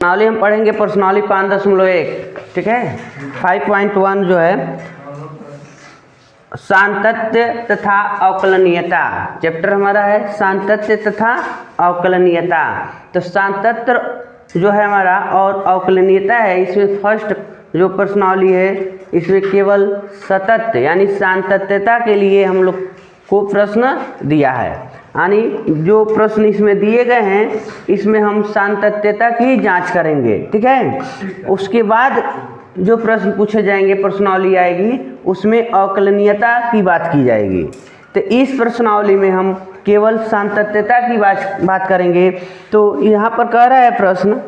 प्रश्नावली हम पढ़ेंगे प्रश्नावली 5.1, ठीक है। 5.1 जो है सांतत्य तथा अवकलनीयता, चैप्टर हमारा है सांतत्य तथा अवकलनीयता। तो सांतत्य जो है हमारा और अवकलनीयता है, इसमें फर्स्ट जो प्रश्नावली है इसमें केवल सतत यानी सांतत्यता के लिए हम लोग को प्रश्न दिया है, यानी जो प्रश्न इसमें दिए गए हैं इसमें हम सांतत्यता की जांच करेंगे, ठीक है। उसके बाद जो प्रश्न पूछे जाएंगे प्रश्नावली आएगी उसमें अवकलनीयता की बात की जाएगी। तो इस प्रश्नावली में हम केवल सांतत्यता की बात करेंगे। तो यहाँ पर कह रहा है प्रश्न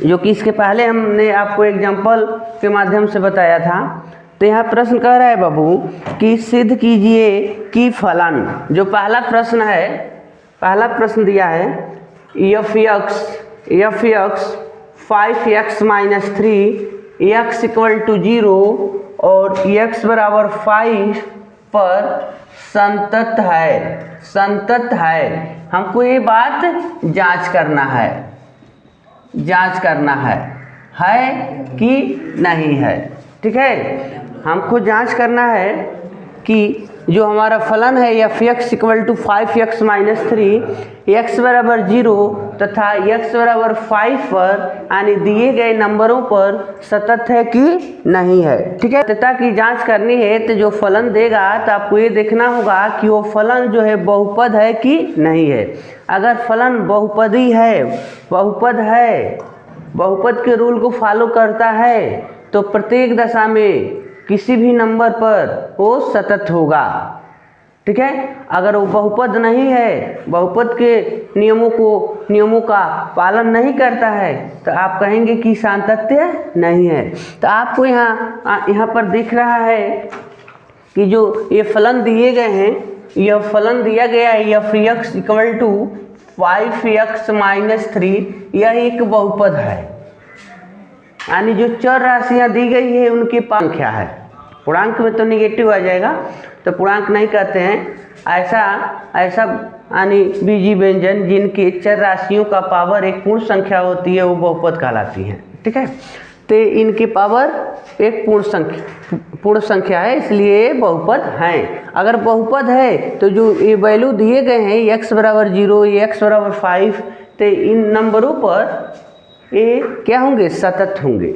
जो कि इसके पहले हमने आपको एग्जाम्पल के माध्यम से बताया था। तो यहाँ प्रश्न कह रहा है बाबू कि सिद्ध कीजिए कि फलन, जो पहला प्रश्न है, पहला प्रश्न दिया है एफ एक्स 5x-3 x = 0 और x = 5 पर संतत है। हमको ये बात जांच करना है कि नहीं है, ठीक है। हमको जांच करना है कि जो हमारा फलन है एफ एक्स = 5x-3 x = 0 तथा x = 5 पर यानी दिए गए नंबरों पर सतत है कि नहीं है, ठीक है। सततता की जांच करनी है तो जो फलन देगा तो आपको ये देखना होगा कि वो फलन जो है बहुपद है कि नहीं है। अगर फलन बहुपदी है, बहुपद के रूल को फॉलो करता है तो प्रत्येक दशा में किसी भी नंबर पर वो सतत होगा, ठीक है। अगर वो बहुपद नहीं है, बहुपद के नियमों का पालन नहीं करता है तो आप कहेंगे कि सांतत्य नहीं है। तो आपको यहाँ पर दिख रहा है कि जो ये फलन दिए गए हैं, यह फलन दिया गया है एफ एक्स = 5x-3, यह एक बहुपद है, यानी जो चर राशियां दी गई है उनकी संख्या है। पूर्णांक में तो निगेटिव आ जाएगा, तो पूर्णांक नहीं कहते हैं। ऐसा यानी बीजी व्यंजन जिनके चर राशियों का पावर एक पूर्ण संख्या होती है वो बहुपद कहलाती हैं, ठीक है। तो इनकी पावर एक पूर्ण संख्या है, इसलिए बहुपद हैं। अगर बहुपद है तो जो ये वैल्यू दिए गए हैं x = 0, x = 5, तो इन नंबरों पर ये क्या होंगे, सतत होंगे।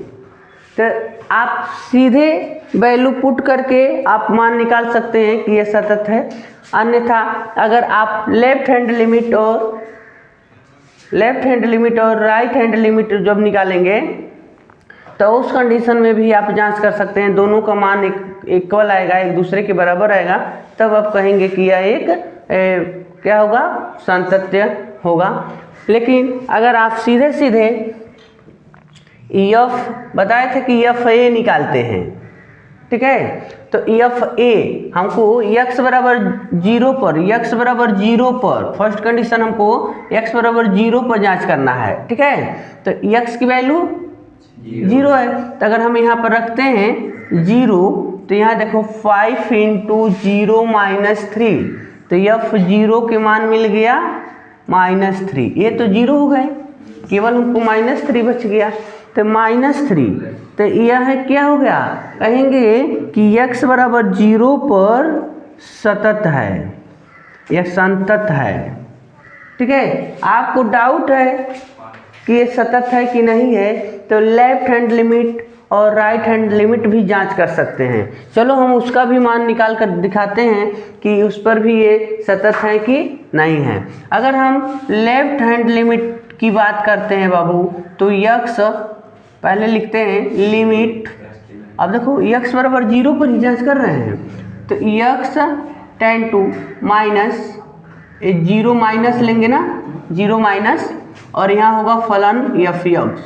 तो आप सीधे वैल्यू पुट करके आप मान निकाल सकते हैं कि ये सतत है। अन्यथा अगर आप लेफ्ट हैंड लिमिट और राइट हैंड लिमिट जब निकालेंगे तो उस कंडीशन में भी आप जांच कर सकते हैं, दोनों का मान इक्वल आएगा, एक दूसरे के बराबर आएगा, तब आप कहेंगे कि यह एक क्या होगा, सांतत्य होगा। लेकिन अगर आप सीधे एफ बताए थे कि एफ ए निकालते हैं, ठीक है। तो एफ ए हमको x = 0 पर फर्स्ट कंडीशन हमको x = 0 पर जांच करना है, ठीक है। तो x की वैल्यू 0 है, तो अगर हम यहाँ पर रखते हैं 0 तो यहाँ देखो 5 × 0 - 3, तो f 0 के मान मिल गया -3। ये तो 0 हो गए, केवल हमको -3 बच गया, तो -3। तो यह क्या हो गया, कहेंगे कि x = 0 पर सतत है, यह संतत है, ठीक है। आपको डाउट है कि ये सतत है कि नहीं है तो लेफ्ट हैंड लिमिट और राइट हैंड लिमिट भी जांच कर सकते हैं। चलो हम उसका भी मान निकाल कर दिखाते हैं कि उस पर भी ये सतत है कि नहीं है। अगर हम लेफ्ट हैंड लिमिट की बात करते हैं बाबू, तो x पहले लिखते हैं लिमिट, अब देखो x = 0 पर ही जांच कर रहे हैं, तो x टेंड टू -0 माइनस लेंगे ना, 0 माइनस, और यहाँ होगा फलन एफ एक्स,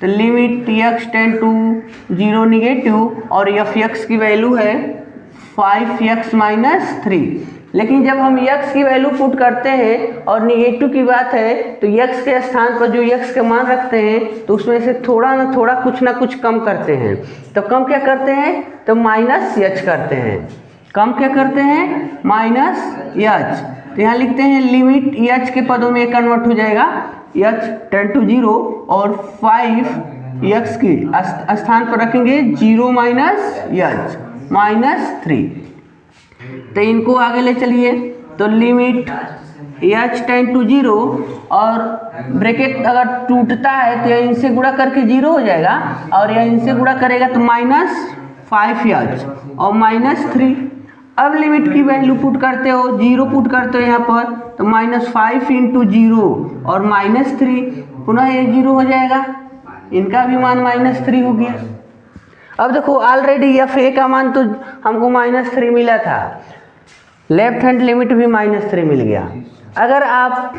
तो limit x tend to 0 negative और एफ एक्स की वैल्यू है 5x - 3। लेकिन जब हम x की वैल्यू पुट करते हैं और निगेटिव की बात है तो x के स्थान पर जो x का मान रखते हैं तो उसमें से थोड़ा ना कुछ कम करते हैं। तो कम क्या करते हैं, तो -h करते हैं। कम क्या करते हैं, -h। तो यहाँ लिखते हैं लिमिट h के पदों में कन्वर्ट हो जाएगा एच टेन टू 0 और 5 एक्स के स्थान पर रखेंगे 0 माइनस एच -3। तो इनको आगे ले चलिए, तो लिमिट एच टेन टू 0 और ब्रैकेट अगर टूटता है तो यह इनसे गुणा करके 0 हो जाएगा और यह इनसे गुणा करेगा तो -5h और -3। अब लिमिट की वैल्यू पुट करते हो, 0 पुट करते हो यहाँ पर, तो -5 इंटू 0 और -3, पुनः ये 0 हो जाएगा, इनका भी मान -3 हो गया। अब देखो ऑलरेडी एफ ए का मान तो हमको -3 मिला था, लेफ्ट हैंड लिमिट भी -3 मिल गया। अगर आप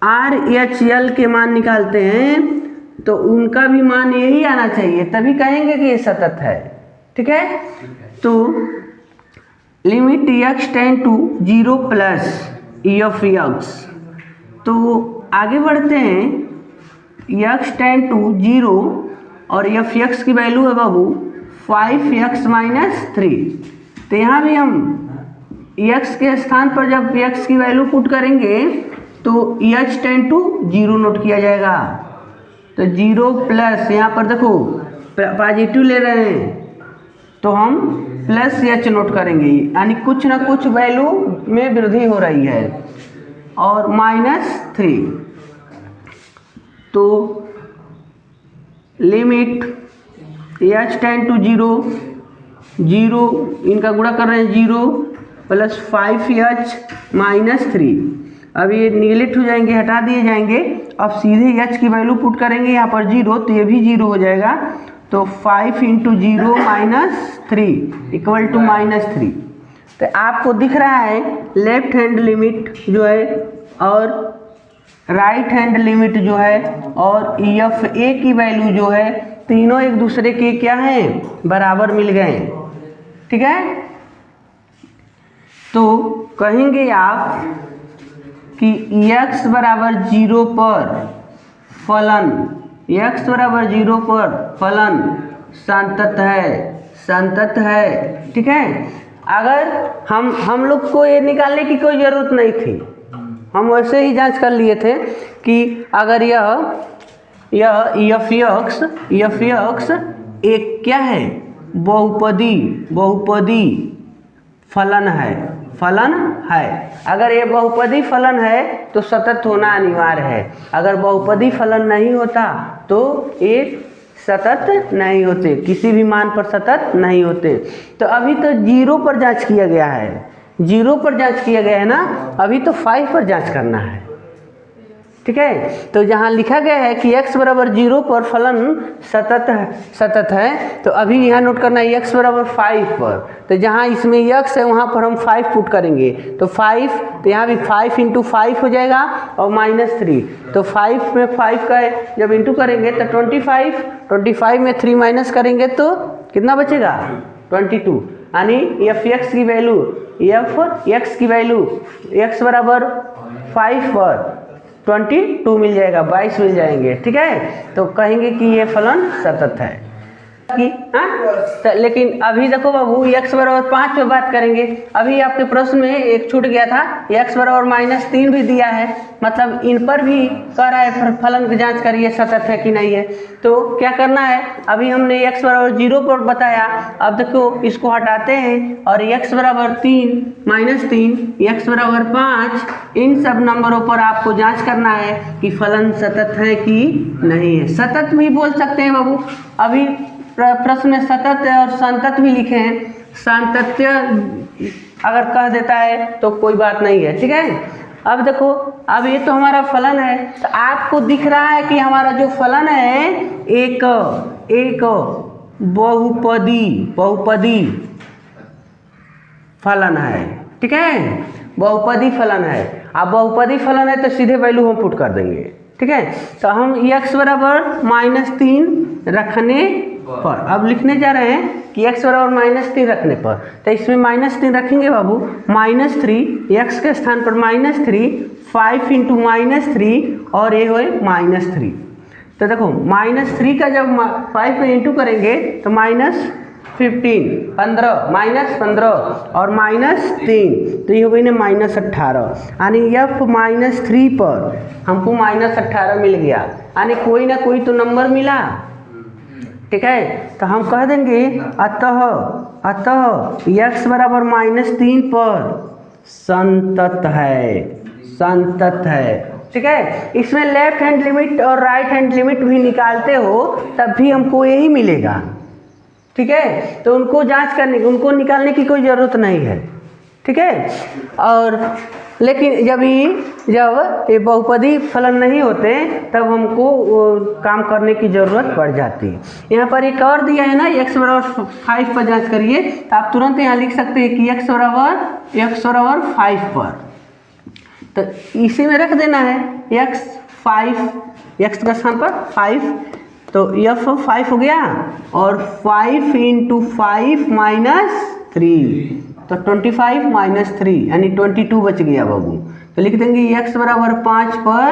आर एच एल के मान निकालते हैं तो उनका भी मान यही आना चाहिए, तभी कहेंगे कि ये सतत है। ठीक है, तो limit x tend to 0 plus e of x, तो आगे बढ़ते हैं, एक्स टेन टू 0 और एफ एक्स की वैल्यू है बाबू 5x -3। तो यहाँ भी हम x के स्थान पर जब x की वैल्यू पुट करेंगे तो एच टेन टू 0 नोट किया जाएगा। तो 0 प्लस यहाँ पर देखो पॉजिटिव ले रहे हैं तो हम प्लस एच नोट करेंगे, यानी कुछ ना कुछ वैल्यू में वृद्धि हो रही है, और -3। तो लिमिट एच टेन टू 0 इनका गुणा कर रहे हैं 0 प्लस 5h -3। अब ये निगलेक्ट हो जाएंगे, हटा दिए जाएंगे। अब सीधे h की वैल्यू पुट करेंगे यहाँ पर 0, तो ये भी 0 हो जाएगा। तो 5 इंटू 0 -3 इक्वल टू -3। तो आपको दिख रहा है लेफ्ट हैंड लिमिट जो है और राइट हैंड लिमिट जो है और एफ ए की वैल्यू जो है, तीनों एक दूसरे के क्या हैं, बराबर मिल गए। ठीक है, तो कहेंगे आप कि x बराबर 0 पर फलन, x बराबर 0 पर फलन संतत है। ठीक है, अगर हम लोग को ये निकालने की कोई ज़रूरत नहीं थी, हम वैसे ही जांच कर लिए थे कि अगर यह एफ एक्स एक क्या है, बहुपदी फलन है। अगर ये बहुपदी फलन है तो सतत होना अनिवार्य है। अगर बहुपदी फलन नहीं होता तो ये सतत नहीं होते, किसी भी मान पर सतत नहीं होते। तो अभी तो 0 पर जांच किया गया है, 0 पर जांच किया गया है ना, अभी तो 5 पर जांच करना है। ठीक है, तो जहाँ लिखा गया है कि x बराबर 0 पर फलन सतत है, तो अभी यहाँ नोट करना है x बराबर 5 पर। तो जहाँ इसमें x है वहाँ पर हम 5 पुट करेंगे, तो 5, तो यहाँ भी 5 इंटू 5 हो जाएगा और -3। तो 5 में 5 का जब इंटू करेंगे तो 25 में 3 माइनस करेंगे तो कितना बचेगा, 22। यानी एफ एक्स की वैल्यू x बराबर 5 पर 22 मिल जाएगा, 22 मिल जाएंगे। ठीक है, तो कहेंगे कि ये फलन सतत है कि लेकिन अभी देखो बाबू x बराबर 5 पे बात करेंगे। अभी आपके प्रश्न में एक छूट गया था, x बराबर -3 भी दिया है, मतलब इन पर भी कह रहा है फलन की जांच करिए सतत है कि नहीं है। तो क्या करना है, अभी हमने x बराबर 0 पर बताया, अब देखो इसको हटाते हैं और x बराबर 3 -3 x बराबर 5, इन सब नंबरों पर आपको जांच करना है कि फलन सतत है कि नहीं है। सतत भी बोल सकते हैं बाबू, अभी प्रश्न में सतत और संतत भी लिखे हैं, सातत्य अगर कह देता है तो कोई बात नहीं है। ठीक है, अब देखो, अब ये तो हमारा फलन है, तो आपको दिख रहा है कि हमारा जो फलन है एक बहुपदी फलन है। ठीक है, बहुपदी फलन है। अब बहुपदी फलन है तो सीधे वैल्यू हम पुट कर देंगे। ठीक है, तो हम x बराबर -3 रखने पर, अब लिखने जा रहे हैं कि x बराबर -3 रखने पर, तो इसमें -3 रखेंगे बाबू, -3 x के स्थान पर -3, 5 इंटू -3 और ये होए -3। तो देखो -3 का जब 5 में इंटू करेंगे तो 15 माइनस 15 और -3, तो ये हो गई ना -18। यानी f-3 पर हमको -18 मिल गया, यानी कोई ना कोई तो नंबर मिला। ठीक है, तो हम कह देंगे अतः x बराबर -3 पर संतत है। ठीक है, इसमें लेफ्ट हैंड लिमिट और राइट हैंड लिमिट भी निकालते हो तब भी हमको यही मिलेगा। ठीक है, तो उनको उनको निकालने की कोई ज़रूरत नहीं है। ठीक है, और लेकिन जब ये बहुपदी फलन नहीं होते तब हमको काम करने की ज़रूरत पड़ जाती है। यहाँ पर एक और दिया है ना, x बराबर 5 पर जांच करिए, तो आप तुरंत यहाँ लिख सकते हैं कि x बराबर 5 पर, तो इसी में रख देना है x का स्थान पर 5, तो f 5 हो गया और 5 × 5 - 3, तो 25 - 3 यानी 22 बच गया बाबू। तो लिख देंगे x बराबर 5 पर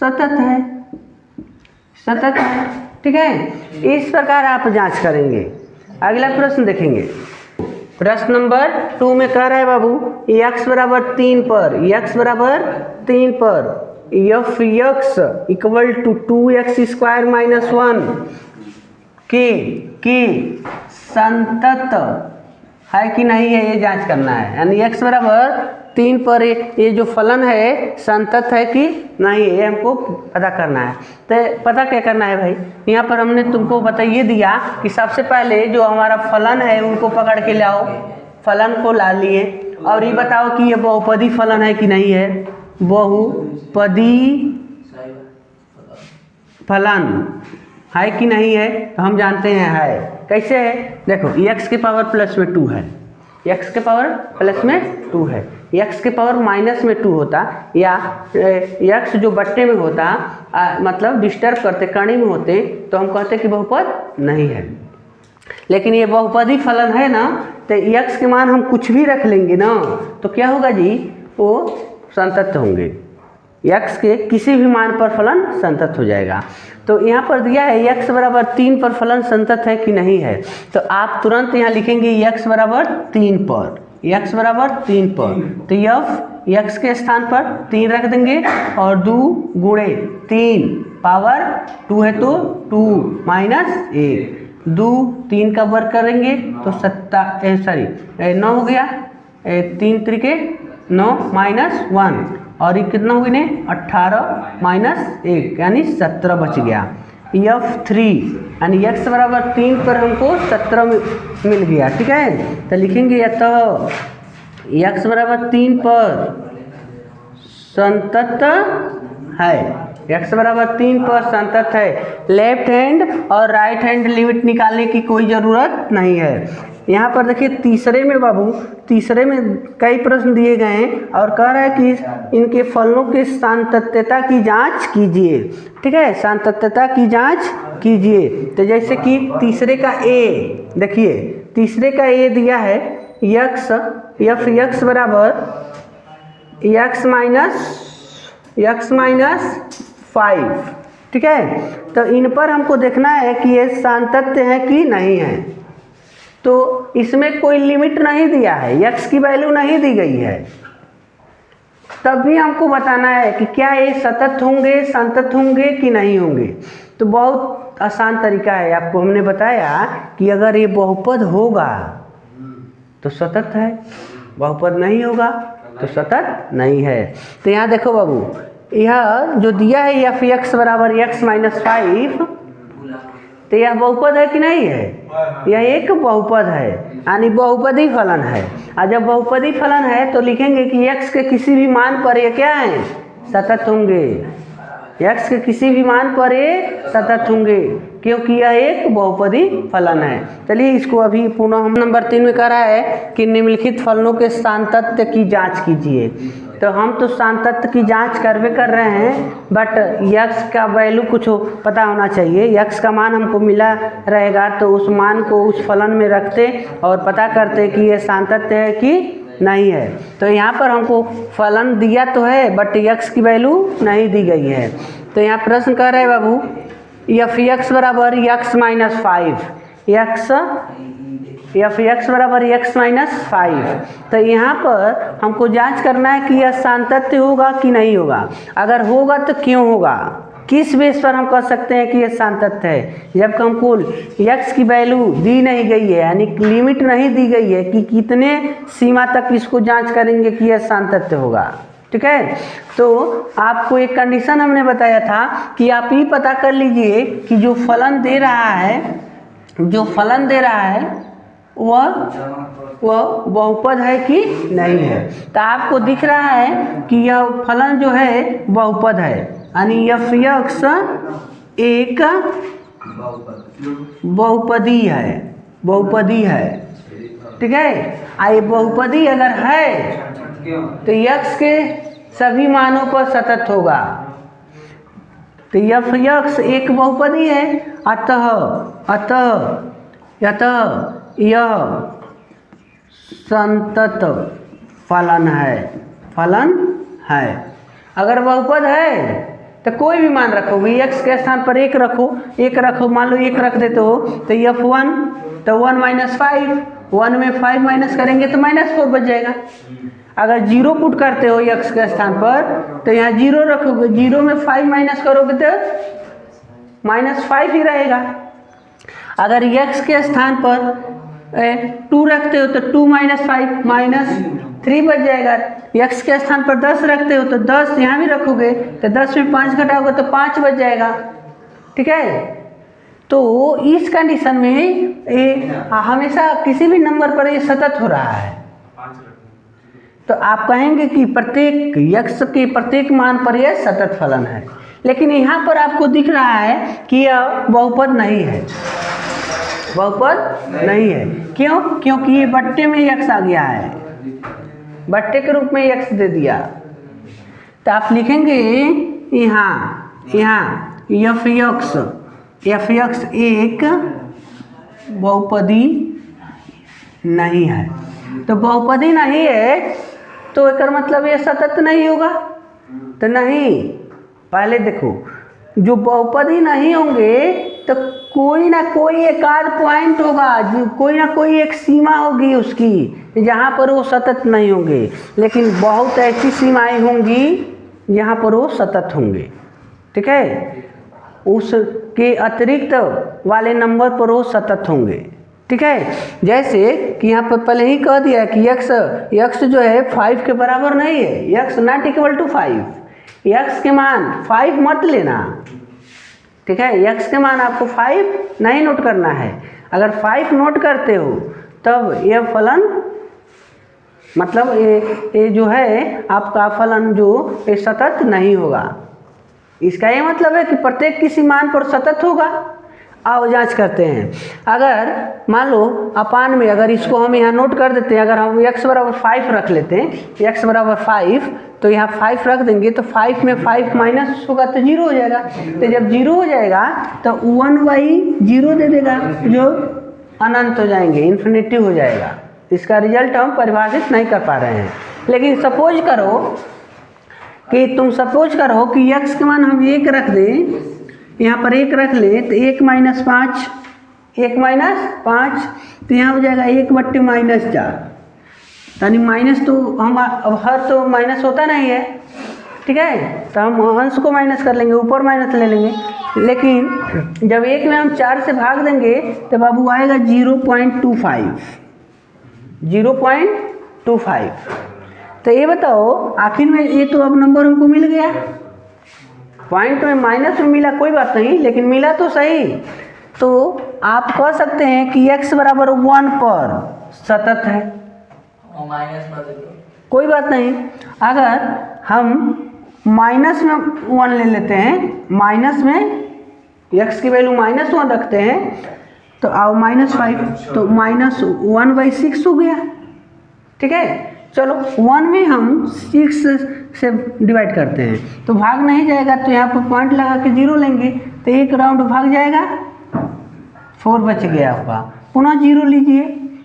सतत है। ठीक है, इस प्रकार आप जांच करेंगे। अगला प्रश्न देखेंगे, प्रश्न नंबर 2 में कह रहा है बाबू x बराबर 3 पर f(x) = 2x² - 1 की संतत है कि नहीं है, ये जांच करना है। यानी x बराबर 3 पर ये जो फलन है संतत है कि नहीं, ये हमको पता करना है। तो पता क्या करना है भाई, यहाँ पर हमने तुमको बताइए दिया कि सबसे पहले जो हमारा फलन है उनको पकड़ के लाओ, फलन को ला लिए और ये बताओ कि ये बहुपदी फलन है कि नहीं है। बहुपदी फलन है कि नहीं है, तो हम जानते हैं है। कैसे है, देखो x के पावर प्लस में 2 है, x के पावर प्लस में 2 है, x के पावर माइनस में 2 होता या x जो बट्टे में होता मतलब डिस्टर्ब करते कणी में होते तो हम कहते कि बहुपद नहीं है। लेकिन ये बहुपदी फलन है ना, तो x के मान हम कुछ भी रख लेंगे ना तो क्या होगा जी, वो संतत होंगे। x के किसी भी मान पर फलन संतत हो जाएगा। तो यहाँ पर दिया है x बराबर 3 पर फलन संतत है कि नहीं है, तो आप तुरंत यहाँ लिखेंगे x बराबर 3 पर, तो x के स्थान पर 3 रख देंगे और 2 × 3 पावर 2 है तो 2 - 1, 2 3 का वर्ग करेंगे तो 9 हो गया, 3 त्रिके 9 - 1 और ये कितना हो गया, 18 - 1 यानी 17 बच गया। f3 यानी x बराबर 3 पर हमको 17 मिल गया। ठीक है, तो लिखेंगे अतः x बराबर 3 पर संतत है, x बराबर 3 पर संतत है। लेफ्ट हैंड और राइट हैंड लिमिट निकालने की कोई ज़रूरत नहीं है। यहाँ पर देखिए तीसरे में कई प्रश्न दिए गए हैं और कह रहा है कि इनके फलनों के सातत्यता की जांच कीजिए। ठीक है, सातत्यता की जांच कीजिए। तो जैसे कि तीसरे का a, देखिए तीसरे का a दिया है f(x) बराबर x - 5। ठीक है, तो इन पर हमको देखना है कि ये सातत्य है कि नहीं है। तो इसमें कोई लिमिट नहीं दिया है, x की वैल्यू नहीं दी गई है, तब भी हमको बताना है कि क्या ये सतत होंगे, संतत होंगे कि नहीं होंगे। तो बहुत आसान तरीका है, आपको हमने बताया कि अगर ये बहुपद होगा तो सतत है, बहुपद नहीं होगा तो सतत नहीं है। तो यहाँ देखो बाबू, यह जो दिया है f(x) बराबर x - 5, तो यह बहुपद है कि नहीं है, यह एक बहुपद है यानी बहुपदी फलन है। और जब बहुपदी फलन है तो लिखेंगे कि x के किसी भी मान पर ये क्या है, सतत होंगे, x के किसी भी मान पर ये सतत होंगे क्योंकि यह एक बहुपदी फलन है। चलिए इसको अभी पुनः हम नंबर 3 में कह रहा है कि निम्नलिखित फलनों के सातत्य की जांच कीजिए। तो हम तो सातत्य की जांच करवे कर रहे हैं, बट x का वैल्यू कुछ पता होना चाहिए। x का मान हमको मिला रहेगा तो उस मान को उस फलन में रखते और पता करते कि ये सातत्य है कि नहीं है। तो यहाँ पर हमको फलन दिया तो है बट x की वैल्यू नहीं दी गई है। तो यहाँ प्रश्न कह रहे हैं बाबू f(x) बराबर x - 5, x एफ एक्स बराबर एक्स माइनस 5। तो यहाँ पर हमको जांच करना है कि यह सांतत्य होगा कि नहीं होगा। अगर होगा तो क्यों होगा, किस बेस पर हम कह सकते हैं कि यह सांतत्य है, जबकि हमको एक्स की वैल्यू दी नहीं गई है, यानी लिमिट नहीं दी गई है कि कितने सीमा तक इसको जांच करेंगे कि यह सांतत्य होगा। ठीक है, तो आपको एक कंडीशन हमने बताया था कि आप ये पता कर लीजिए कि जो फलन दे रहा है वह बहुपद है कि नहीं है। तो आपको दिख रहा है कि यह फलन जो है बहुपद है, यानी एफ एक्स एक बहुपदी है। ठीक है, ये बहुपदी अगर है तो यक्स के सभी मानों पर सतत होगा। तो एफ एक्स एक बहुपदी है, अतः यह संतत फलन है। अगर बहुपद है तो कोई भी मान रखो, एक्स के स्थान पर एक रखो, मान लो एक रख देते हो तो एफ 1, तो 1 माइनस 5, 1 में 5 माइनस करेंगे तो -4 बच जाएगा। अगर 0 पुट करते हो एक्स के स्थान पर तो यहाँ 0 रखोगे, 0 में 5 माइनस करोगे तो -5 ही रहेगा। अगर x के स्थान पर 2 रखते हो तो 2 माइनस 5 -3 बच जाएगा। x के स्थान पर 10 रखते हो तो 10 यहाँ भी रखोगे तो 10 में 5 घटाओगे तो 5 बच जाएगा। ठीक है, तो इस कंडीशन में ये हमेशा किसी भी नंबर पर ये सतत हो रहा है। तो आप कहेंगे कि प्रत्येक x के प्रत्येक मान पर यह सतत फलन है, लेकिन यहाँ पर आपको दिख रहा है कि यह बहुपद नहीं है। क्यों? क्योंकि ये बट्टे में x आ गया है, बट्टे के रूप में x दे दिया। तो आप लिखेंगे यहाँ एफ एक्स एक बहुपदी नहीं है। तो बहुपदी नहीं है तो इसका मतलब ये सतत नहीं होगा। तो नहीं, पहले देखो, जो बहुपदी नहीं होंगे तो कोई ना कोई एक आध पॉइंट होगा, जो कोई ना कोई एक सीमा होगी उसकी जहाँ पर वो सतत नहीं होंगे, लेकिन बहुत ऐसी सीमाएं होंगी जहाँ पर वो सतत होंगे। ठीक है, उसके अतिरिक्त वाले नंबर पर वो सतत होंगे। ठीक है, जैसे कि यहाँ पर पहले ही कह दिया कि x जो है 5 के बराबर नहीं है, x not equal to 5, x के मान 5 मत लेना। ठीक है, x के मान आपको 5 नहीं नोट करना है। अगर 5 नोट करते हो तब यह फलन, मतलब ये जो है आपका फलन जो ये सतत नहीं होगा। इसका ये मतलब है कि प्रत्येक किसी मान पर सतत होगा। आओ जांच करते हैं। अगर मान लो अपान में, अगर इसको हम यहाँ नोट कर देते हैं, अगर हम x बराबर 5 रख लेते हैं, x बराबर 5, तो यहाँ 5 रख देंगे तो 5 में 5 माइनस होगा तो 0 हो जाएगा। तो जब 0 हो जाएगा तो 1/0 दे देगा, जो अनंत हो जाएंगे, इन्फिनिटी हो जाएगा। इसका रिजल्ट हम परिभाषित नहीं कर पा रहे हैं। लेकिन सपोज करो कि x के मान हम 1 रख दें, यहाँ पर 1 रख ले तो 1 माइनस 5, तो यहाँ हो जाएगा 1/-4। यानी माइनस तो हम हर तो माइनस होता नहीं है। ठीक है, तो हम अंश को माइनस कर लेंगे, ऊपर माइनस ले लेंगे। लेकिन जब 1 में हम 4 से भाग देंगे तो बाबू आएगा 0.25। तो ये बताओ, आखिर में ये तो अब नंबर हमको मिल गया, पॉइंट में माइनस में मिला, कोई बात नहीं, लेकिन मिला तो सही। तो आप कह सकते हैं कि x बराबर 1 पर सतत है, कोई बात नहीं। अगर हम माइनस में 1 ले लेते हैं, माइनस में x की वैल्यू -1 रखते हैं, तो आओ -5, तो -1/6 हो गया। ठीक है, चलो 1 में हम 6 से डिवाइड करते हैं तो भाग नहीं जाएगा, तो यहाँ पर पॉइंट लगा के 0 लेंगे तो 1 राउंड भाग जाएगा, 4 बच गया होगा। पुनः 0 लीजिए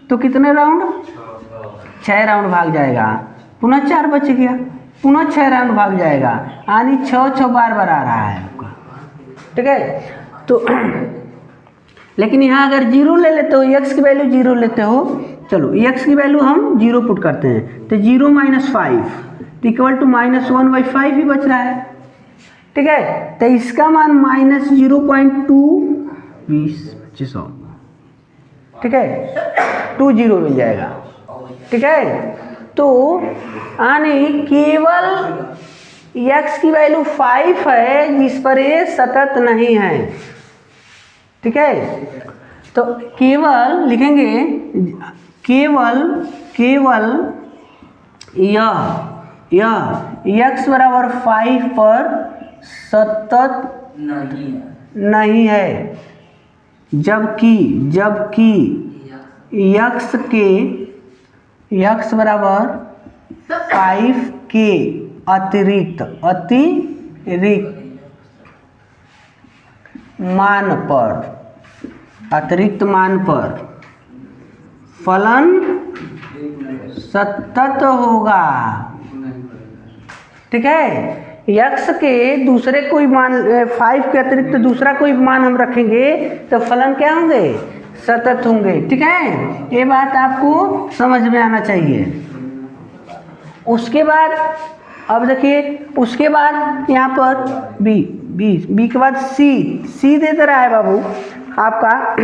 तो कितने राउंड, 6 राउंड भाग जाएगा। पुनः 4 बच गया, पुनः 6 राउंड भाग जाएगा, यानी 6 बार आ रहा है आपका। ठीक है, तो लेकिन यहाँ अगर जीरो ले लेते हो, x की वैल्यू जीरो लेते हो, चलो x की वैल्यू हम जीरो पुट करते हैं, तो 0 - 5 इक्वल टू -1/5 ही बच रहा है। ठीक है, तो इसका मान -0.220 ठीक है, 20 मिल जाएगा। ठीक है, तो यानी केवल x की वैल्यू 5 है जिस पर ये सतत नहीं है। ठीक है, तो केवल लिखेंगे केवल यह x बराबर 5 पर सतत नहीं है, जबकि x बराबर 5 के अतिरिक्त मान पर फलन सतत होगा। ठीक है, x के दूसरे कोई मान 5 के अतिरिक्त दूसरा कोई मान हम रखेंगे तो फलन क्या होंगे, सतत होंगे। ठीक है, ये बात आपको समझ में आना चाहिए। उसके बाद अब देखिए, उसके बाद यहाँ पर बी के बाद सी दे दे रहा है बाबू आपका,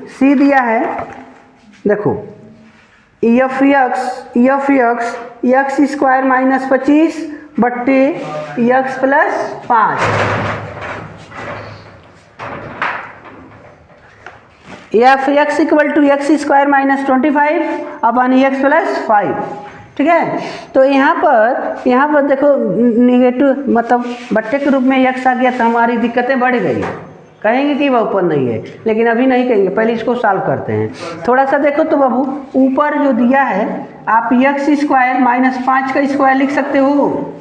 सी दिया है, देखो एफ एक्स स्क्वायर -25 बट्टे x + 5, F x equal to x square -25 अपन x + 5। ठीक है, तो यहाँ पर देखो निगेटिव मतलब बट्टे के रूप में x आ गया तो हमारी दिक्कतें बढ़ गई। कहेंगे कि बहुपद नहीं है, लेकिन अभी नहीं कहेंगे, पहले इसको सॉल्व करते हैं। थोड़ा सा देखो तो बाबू, ऊपर जो दिया है आप x स्क्वायर -5 का स्क्वायर लिख सकते हो,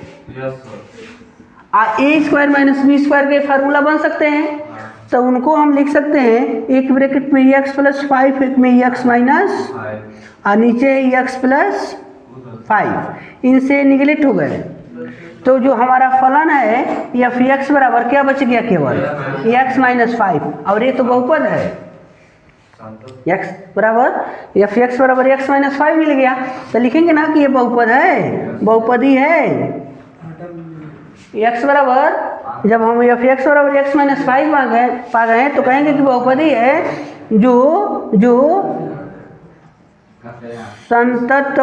a स्क्वायर -b स्क्वायर के फार्मूला बन सकते हैं, तो उनको हम लिख सकते हैं एक ब्रैकेट में x + 5, एक में x माइनस और नीचे x + 5, इनसे निगलेक्ट हो गए। तो जो हमारा फलन है एफ एक्स बराबर क्या बच गया, केवल x - 5, और ये तो बहुपद है, x बराबर x - 5 मिल गया, तो लिखेंगे ना कि ये बहुपद है, बहुपदी है। x बराबर जब हम एफ एक्स बराबर x - 5 पा गए तो कहेंगे कि बहुपदी है जो संतत,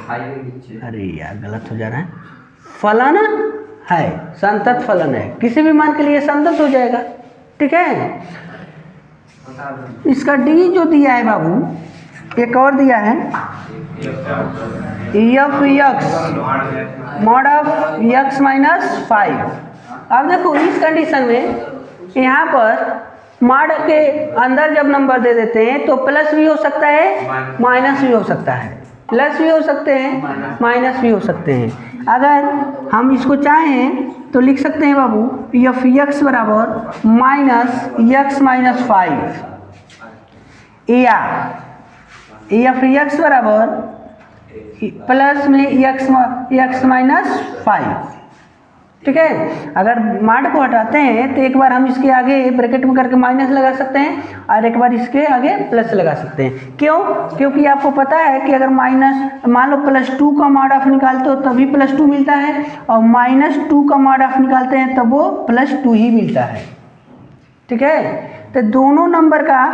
अरे यार गलत हो जा रहा है, फलन है, संतत फलन है, किसी भी मान के लिए संतत हो जाएगा। ठीक है, इसका डी जो दिया है बाबू, एक और दिया है F x mod of x - 5। अब देखो इस कंडीशन में यहाँ पर मॉड के अंदर जब नंबर दे देते हैं तो प्लस भी हो सकता है, माइनस भी हो सकता है, प्लस भी हो सकते हैं, माइनस भी हो सकते हैं। अगर हम इसको चाहें तो लिख सकते हैं बाबू एफ एक्स बराबर -x - 5 या एफ एक्स बराबर प्लस में x - 5। ठीक है, अगर मॉड को हटाते हैं तो एक बार हम इसके आगे ब्रैकेट में करके माइनस लगा सकते हैं और एक बार इसके आगे प्लस लगा सकते हैं। क्यों? क्योंकि आपको पता है कि अगर माइनस मान लो +2 का मॉड ऑफ निकालते हो तभी +2 मिलता है, और -2 का मॉड ऑफ निकालते हैं तब वो +2 ही मिलता है। ठीक है, तो दोनों नंबर का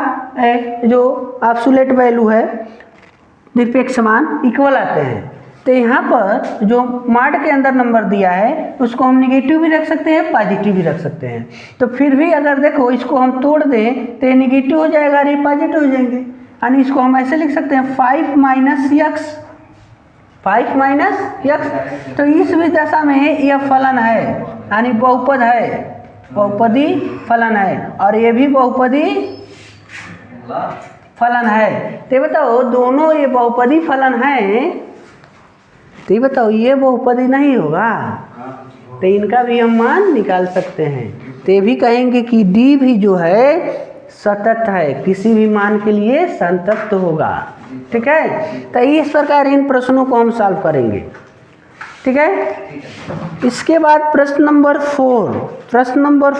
जो एब्सोल्यूट वैल्यू है, निरपेक्ष मान इक्वल आते हैं। तो यहाँ पर जो मॉड के अंदर नंबर दिया है उसको हम निगेटिव भी रख सकते हैं, पॉजिटिव भी रख सकते हैं। तो फिर भी अगर देखो इसको हम तोड़ दें तो ये निगेटिव हो जाएगा और ये पॉजिटिव हो जाएंगे, यानी इसको हम ऐसे लिख सकते हैं 5 - x। तो इस भी दशा में यह फलन है, यानी बहुपद है, बहुपदी फलन है, और ये भी बहुपदी फलन है। तो बताओ दोनों ये बहुपदी फलन है, तो ये बताओ ये बहुपदी नहीं होगा, तो इनका भी हम मान निकाल सकते हैं। तो ये भी कहेंगे कि डी भी जो है सतत है, किसी भी मान के लिए संतत होगा। ठीक है, तो इस प्रकार इन प्रश्नों को हम सॉल्व करेंगे। ठीक है, इसके बाद प्रश्न नंबर 4